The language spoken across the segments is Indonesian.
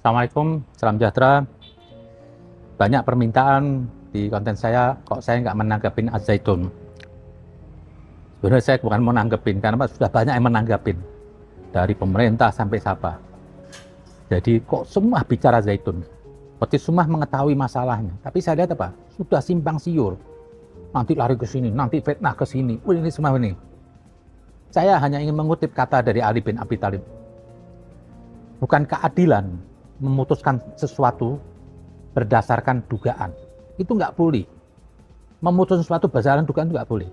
Assalamualaikum, salam sejahtera. Banyak permintaan di konten saya, kok saya nggak menanggapin Az-Zaitun. Sebenarnya saya bukan mau nanggepin, karena sudah banyak yang menanggapin. Dari pemerintah sampai siapa. Jadi kok semua bicara zaitun. Seperti semua mengetahui masalahnya. Tapi saya lihat apa? Sudah simpang siur. Nanti lari ke sini, nanti fitnah ke sini. Ini semua ini. Saya hanya ingin mengutip kata dari Ali bin Abi Thalib. Bukan keadilan memutuskan sesuatu berdasarkan dugaan. Itu nggak boleh. Memutuskan sesuatu berdasarkan dugaan itu nggak boleh.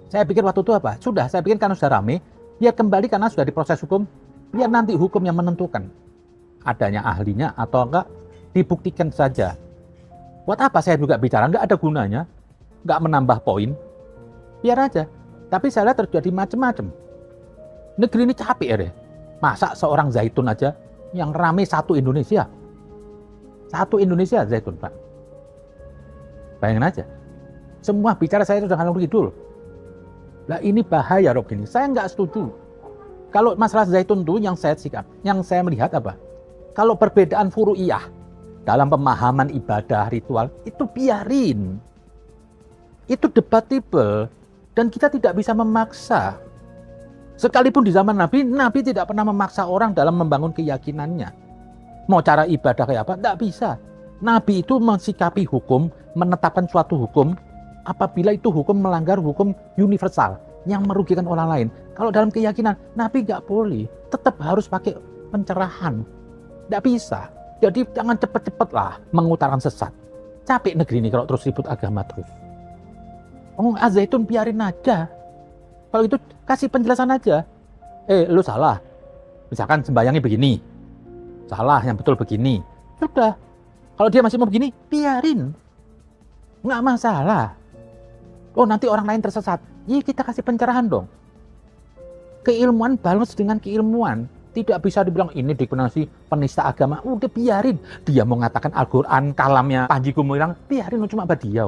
Saya pikir waktu itu apa? Sudah, saya pikir karena sudah rame, biar kembali karena sudah diproses hukum, biar nanti hukum yang menentukan. Adanya ahlinya atau enggak, dibuktikan saja. Buat apa saya juga bicara? Nggak ada gunanya, nggak menambah poin. Biar aja. Tapi saya lihat terjadi macam-macam. Negeri ini capek ya deh. Masa seorang zaitun aja yang rame satu Indonesia. Satu Indonesia zaitun, Pak. Bayangin aja. Semua bicara saya itu jangan kidul. Lah ini bahaya Rob ini. Saya nggak setuju. Kalau masalah zaitun itu yang saya sikap, yang saya melihat apa? Kalau perbedaan furu'iyah dalam pemahaman ibadah ritual itu biarin. Itu debatable dan kita tidak bisa memaksa. Sekalipun di zaman Nabi, Nabi tidak pernah memaksa orang dalam membangun keyakinannya. Mau cara ibadah kayak apa? Tidak bisa. Nabi itu mensikapi hukum, menetapkan suatu hukum apabila itu hukum melanggar hukum universal yang merugikan orang lain. Kalau dalam keyakinan, Nabi nggak boleh. Tetap harus pakai pencerahan. Nggak bisa. Jadi jangan cepet-cepet lah mengutarakan sesat. Capek negeri ini kalau terus ribut agama terus. Oh, Az-Zaitun biarin aja. Kalau itu kasih penjelasan aja. Lu salah. Misalkan sembayangnya begini. Salah, yang betul begini. Sudah. Kalau dia masih mau begini, biarin. Nggak masalah. Oh, nanti orang lain tersesat. Ya, kita kasih pencerahan dong. Keilmuan balance dengan keilmuan. Tidak bisa dibilang ini dikenasi penista agama. Udah biarin. Dia mau mengatakan Al-Quran, kalamnya Panji Gumilang, biarin cuma dia.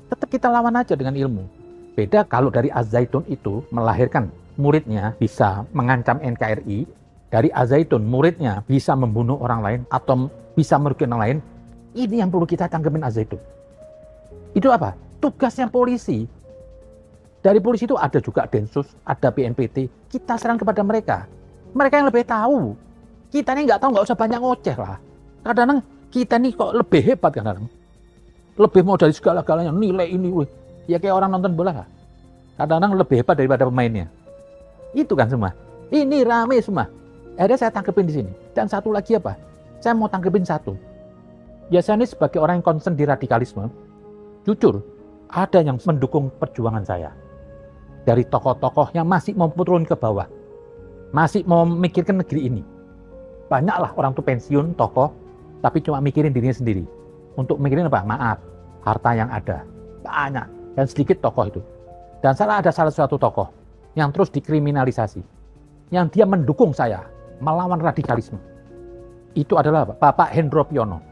Tetap kita lawan aja dengan ilmu. Beda kalau dari Az-Zaitun itu melahirkan muridnya bisa mengancam NKRI. Dari Az-Zaitun muridnya bisa membunuh orang lain atau bisa merugikan orang lain. Ini yang perlu kita tangkepin Az-Zaitun. Itu apa? Tugasnya polisi. Dari polisi itu ada juga Densus, ada BNPT. Kita serang kepada mereka. Mereka yang lebih tahu. Kita ini nggak tahu, nggak usah banyak ngoceh lah. Kadang-kadang kita ini kok lebih hebat kadang-kadang. Lebih mau dari segala-galanya, nilai ini. Ya kayak orang nonton bola lah. Kadang-kadang lebih hebat daripada pemainnya. Itu kan semua. Ini rame semua. Akhirnya saya tangkepin di sini. Dan satu lagi apa? Saya mau tangkepin satu. Biasanya sebagai orang yang concern di radikalisme, jujur, ada yang mendukung perjuangan saya. Dari tokoh-tokoh yang masih mau turun ke bawah. Masih mau memikirkan negeri ini. Banyaklah orang tuh pensiun, tokoh, tapi cuma mikirin dirinya sendiri. Untuk mikirin apa? Maaf, harta yang ada. Banyak. Dan sedikit tokoh itu. Dan ada salah satu tokoh yang terus dikriminalisasi. Yang dia mendukung saya, melawan radikalisme. Itu adalah Bapak Hendro Priyono.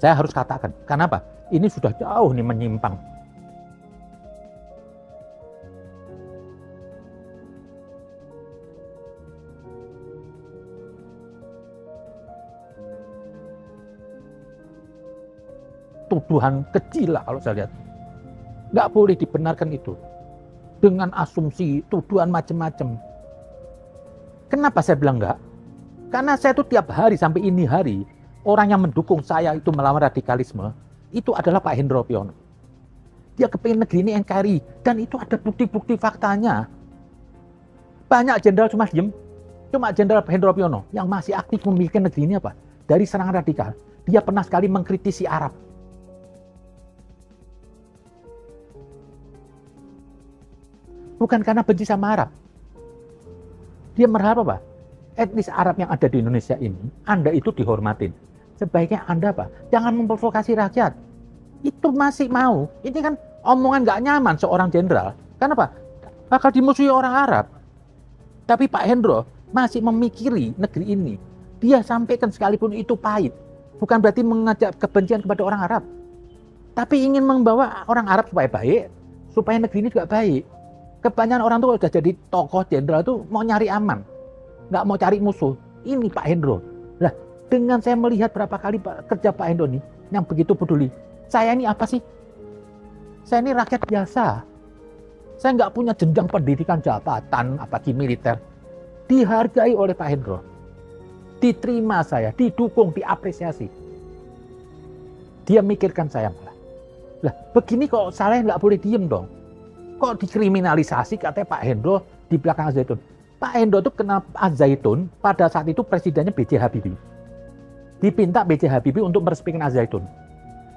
Saya harus katakan, kenapa? Ini sudah jauh nih menyimpang. Tuduhan kecil lah kalau saya lihat. Nggak boleh dibenarkan itu. Dengan asumsi, tuduhan macam-macam. Kenapa saya bilang enggak? Karena saya tuh tiap hari sampai ini hari, orang yang mendukung saya itu melawan radikalisme, itu adalah Pak Hendro Priyono. Dia kepingin negeri ini NKRI, dan itu ada bukti-bukti faktanya. Banyak jenderal cuma diem, cuma jenderal Hendro Priyono yang masih aktif memikirkan negeri ini apa? Dari serangan radikal. Dia pernah sekali mengkritisi Arab. Bukan karena benci sama Arab. Dia berharap apa? Etnis Arab yang ada di Indonesia ini, Anda itu dihormatin. Sebaiknya Anda apa? Jangan memprovokasi rakyat. Itu masih mau. Ini kan omongan gak nyaman seorang jenderal. Kenapa? Bakal dimusuhi orang Arab. Tapi Pak Hendro masih memikiri negeri ini. Dia sampaikan sekalipun itu pahit. Bukan berarti mengajak kebencian kepada orang Arab. Tapi ingin membawa orang Arab supaya baik, supaya negeri ini juga baik. Kebanyakan orang tuh udah jadi tokoh jenderal itu mau nyari aman, nggak mau cari musuh. Ini Pak Hendro. Lah, dengan saya melihat berapa kali kerja Pak Hendro nih, yang begitu peduli. Saya ini apa sih? Saya ini rakyat biasa. Saya nggak punya jenjang pendidikan, jabatan, apalagi militer. Dihargai oleh Pak Hendro. Diterima saya, didukung, diapresiasi. Dia mikirkan saya malah. Lah, begini kok saya nggak boleh diem dong. Kok dikriminalisasi katanya Pak Hendro di belakang Al-Zaitun. Pak Hendro itu kenal Al-Zaitun pada saat itu presidennya B.J. Habibie. Dipinta B.J. Habibie untuk meresmikan Al-Zaitun.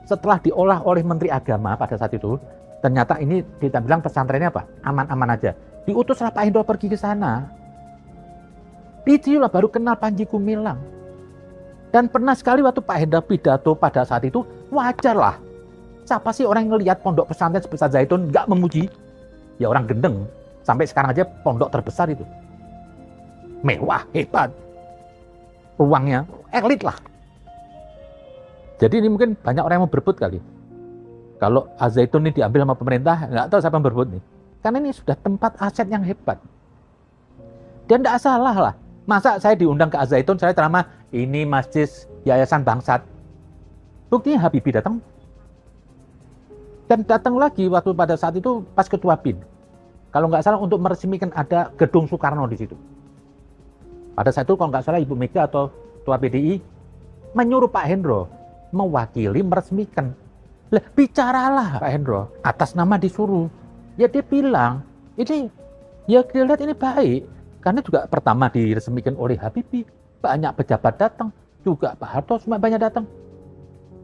Setelah diolah oleh Menteri Agama pada saat itu, ternyata ini kita bilang pesantrennya apa? Aman-aman aja. Diutuslah Pak Hendro pergi ke sana. Itulah baru kenal Panji Gumilang. Dan pernah sekali waktu Pak Hendro pidato pada saat itu, wajar lah. Siapa sih orang yang ngelihat pondok pesantren sebesar Zaitun nggak memuji? Ya orang gendeng. Sampai sekarang aja pondok terbesar itu. Mewah, hebat. Uangnya elit lah. Jadi ini mungkin banyak orang yang mau berebut kali. Kalau Al-Zaitun ini diambil sama pemerintah, nggak tahu siapa yang berebut nih. Karena ini sudah tempat aset yang hebat. Dan nggak salah lah. Masa saya diundang ke Al-Zaitun, saya ceramah, ini masjid Yayasan Bangsat. Buktinya Habibie datang. Dan datang lagi waktu pada saat itu pas Ketua BIN. Kalau nggak salah untuk meresmikan ada gedung Soekarno di situ. Pada saat itu kalau nggak salah Ibu Mega atau Ketua PDI menyuruh Pak Hendro mewakili meresmikan. Lah, bicaralah Pak Hendro atas nama disuruh. Ya dia bilang, ini ya dia lihat ini baik. Karena juga pertama diresmikan oleh Habibie. Banyak pejabat datang. Juga Pak Harto semua banyak datang.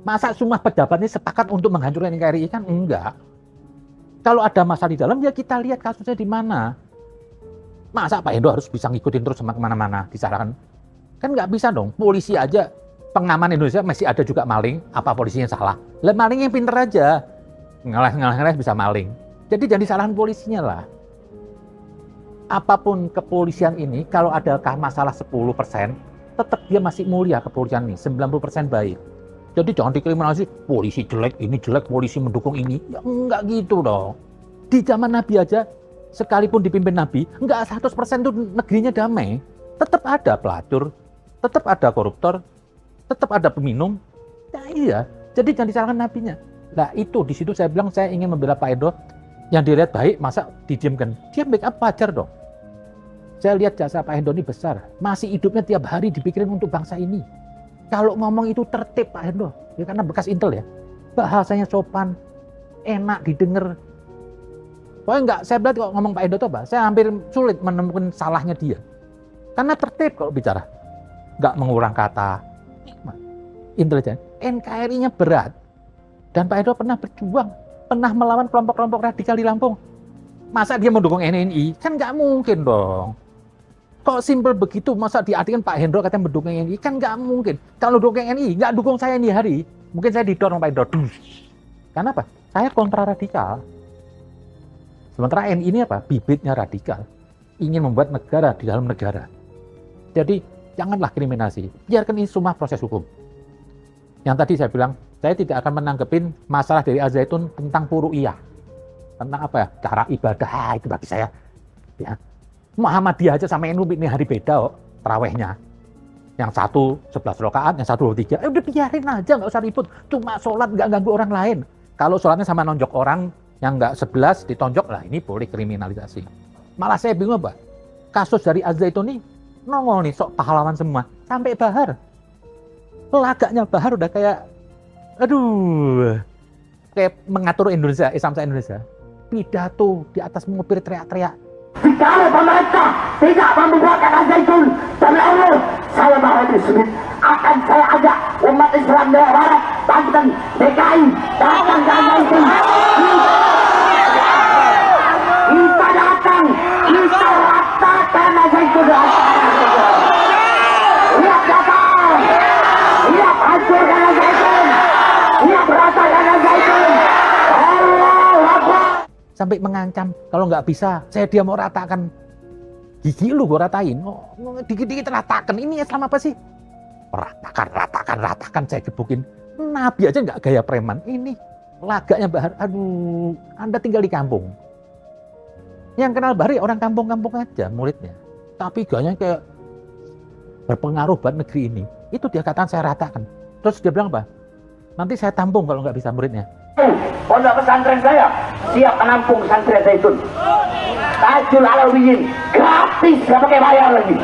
Masa semua pejabat ini sepakat untuk menghancurkan NKRI kan? Enggak. Kalau ada masalah di dalam, ya kita lihat kasusnya di mana. Masa Pak Hendro harus bisa ngikutin terus sama kemana-mana, disalahkan? Kan nggak bisa dong. Polisi aja, pengaman Indonesia masih ada juga maling. Apa polisinya salah? Lah malingnya pinter aja. Ngeles bisa maling. Jadi jangan disalahkan polisinya lah. Apapun kepolisian ini, kalau adakah masalah 10%, tetap dia masih mulia kepolisian ini. 90% baik. Jadi jangan dikriminalisasi, polisi jelek, ini jelek, polisi mendukung ini. Ya enggak gitu dong. Di zaman Nabi aja, sekalipun dipimpin Nabi, enggak 100% itu negerinya damai. Tetap ada pelacur, tetap ada koruptor, tetap ada peminum. Ya iya, jadi jangan disalahkan nabinya. Nah itu, di situ saya bilang saya ingin membela Pak Hendro. Yang dilihat baik, masa didiamkan? Dia make up wajar dong. Saya lihat jasa Pak Hendro ini besar. Masih hidupnya tiap hari dipikirin untuk bangsa ini. Kalau ngomong itu tertib Pak Hendro, ya karena bekas Intel ya. Bahasanya sopan, enak didengar. Pokoknya enggak, saya bilang kalau ngomong Pak Hendro itu apa? Saya hampir sulit menemukan salahnya dia. Karena tertib kalau bicara. Enggak mengurang kata. Intelijen. NKRI-nya berat. Dan Pak Hendro pernah berjuang. Pernah melawan kelompok-kelompok radikal di Lampung. Masa dia mendukung NNI? Kan nggak mungkin dong. Kok simpel begitu, masa diartikan Pak Hendro katanya mendukung NNI? Kan nggak mungkin. Kalau dukung NNI, nggak dukung saya ini hari. Mungkin saya didorong Pak Hendro. Karena apa? Saya kontra radikal. Sementara NNI ini apa? Bibitnya radikal. Ingin membuat negara di dalam negara. Jadi, janganlah kriminasi. Biarkan ini semua proses hukum. Yang tadi saya bilang, saya tidak akan menanggepin masalah dari Al-Zaitun tentang Puru'iyah. Tentang apa ya? Cara ibadah, itu bagi saya. Ya. Muhammadiyah aja sama NU ini hari beda kok, tarawehnya. Yang satu 11 rakaat, yang satu 23. Udah biarin aja, nggak usah ribut. Cuma sholat nggak ganggu orang lain. Kalau sholatnya sama nonjok orang yang nggak 11 ditonjok, lah ini boleh kriminalisasi. Malah saya bingung apa? Kasus dari Al-Zaitun ini nongol nih, sok pahlawan semua. Sampai Bahar. Lagaknya Bahar udah kayak, aduh, kayak mengatur Indonesia, Islam Indonesia. Pidato di atas mobil teriak-teriak. Jika pemerintah tidak membuatkan Al-Zaitun demi Allah, saya Muhammad Ismail akan saya ajak umat Islam Jawa Barat, Banten, DKI datang ke Al-Zaitun. Kita datang, kita ratakan Al-Zaitun. Lihat datang, lihat hancurkan Al-Zaitun, lihat ratakan Al-Zaitun. Allah Akbar. Sampai mengancam, kalau nggak bisa, saya dia mau ratakan. Gigi lu gue ratain. Oh, dikit-dikit ratakan. Ini Islam apa sih? Ratakan, saya gebukin. Nabi aja nggak gaya preman. Ini lagaknya Bahar. Aduh, Anda tinggal di kampung. Yang kenal Bahri orang kampung-kampung aja muridnya. Tapi gayanya kayak berpengaruh buat negeri ini. Itu dia katakan saya ratakan. Terus dia bilang apa? Nanti saya tampung kalau nggak bisa muridnya. Pondok pesantren saya siap menampung santri Zaitun. Tajul Alawiyin gratis, nggak pakai bayar lagi.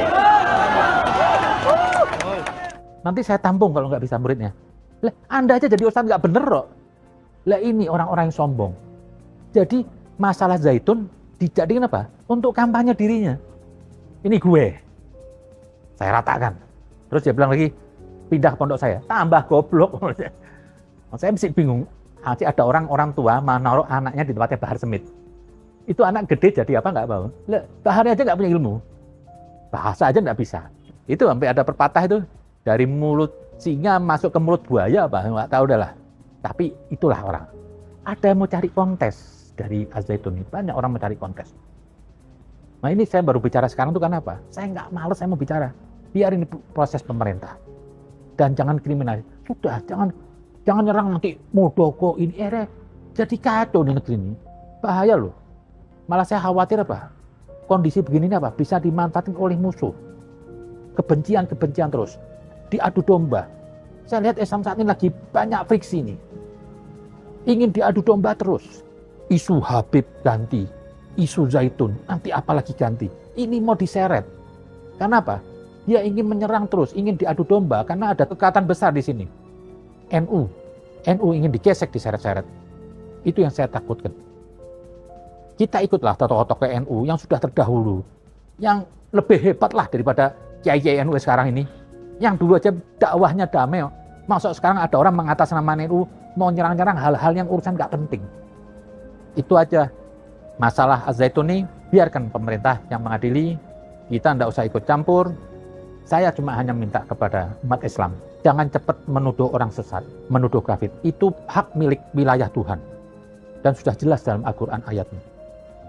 Nanti saya tampung kalau nggak bisa muridnya. Lah, Anda aja jadi ustadz nggak bener kok. Lah ini orang-orang yang sombong. Jadi masalah Zaitun dijadikan apa? Untuk kampanye dirinya. Ini gue. Saya ratakan. Terus dia bilang lagi, pindah ke pondok saya. Tambah goblok. Saya mesti bingung. Nanti ada orang tua menaruh anaknya di tempatnya Bahar Smith. Itu anak gede jadi apa nggak mau. Lah, Bahar aja nggak punya ilmu. Bahasa aja nggak bisa. Itu sampai ada pepatah itu. Dari mulut singa masuk ke mulut buaya apa. Nggak tahu dah lah. Tapi itulah orang. Ada yang mau cari kontes dari Az-Zaitun ini. Banyak orang mau cari kontes. Nah ini saya baru bicara sekarang tuh karena apa? Saya nggak males, saya mau bicara. Biar ini proses pemerintah. Dan jangan kriminal. Sudah, jangan nyerang nanti Muldoko ini. Jadi kacau di negeri ini. Bahaya loh. Malah saya khawatir apa? Kondisi begini ini apa? Bisa dimanfaatkan oleh musuh. Kebencian terus. Diadu domba. Saya lihat Islam saat ini lagi banyak friksi nih. Ingin diadu domba terus. Isu Habib ganti. Isu Zaitun. Nanti apalagi ganti. Ini mau diseret. Karena apa? Dia ingin menyerang terus. Ingin diadu domba. Karena ada kekuatan besar di sini. NU ingin digesek, diseret-seret. Itu yang saya takutkan. Kita ikutlah tokoh-tokoh NU yang sudah terdahulu. Yang lebih hebat lah daripada kiai-kiai NU sekarang ini. Yang dulu aja dakwahnya damai. Masuk sekarang ada orang mengatasnamakan NU mau nyerang-nyerang hal-hal yang urusan gak penting. Itu aja. Masalah Az-Zaitun ini biarkan pemerintah yang mengadili. Kita tidak usah ikut campur. Saya cuma hanya minta kepada umat Islam. Jangan cepat menuduh orang sesat, menuduh kafir. Itu hak milik wilayah Tuhan. Dan sudah jelas dalam Al-Quran ayatnya.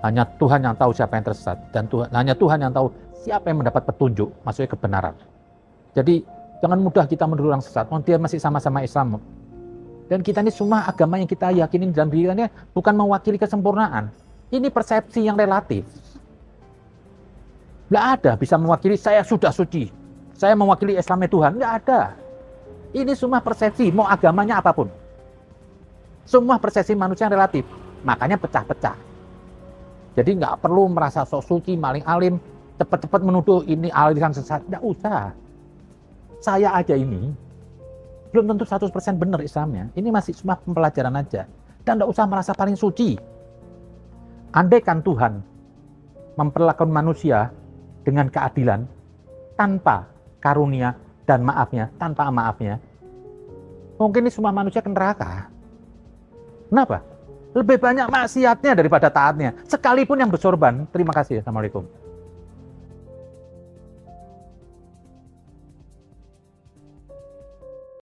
Hanya Tuhan yang tahu siapa yang tersesat. Dan hanya Tuhan yang tahu siapa yang mendapat petunjuk, maksudnya kebenaran. Jadi jangan mudah kita menuduh orang sesat. Dia masih sama-sama Islam. Dan kita ini semua agama yang kita yakinin dalam diri kita bukan mewakili kesempurnaan. Ini persepsi yang relatif. Nggak ada bisa mewakili saya sudah suci. Saya mewakili Islamnya Tuhan. Nggak ada. Ini semua persepsi, mau agamanya apapun. Semua persepsi manusia yang relatif. Makanya pecah-pecah. Jadi nggak perlu merasa sok suci, maling alim, cepat-cepat menuduh ini aliran sesat. Nggak usah. Saya aja ini belum tentu 100% benar Islamnya. Ini masih cuma pembelajaran aja. Dan nggak usah merasa paling suci. Andaikan Tuhan memperlakukan manusia dengan keadilan tanpa karunia dan maafnya, tanpa maafnya, mungkin ini semua manusia ke neraka. Kenapa? Lebih banyak maksiatnya daripada taatnya. Sekalipun yang bersorban. Terima kasih. Assalamualaikum.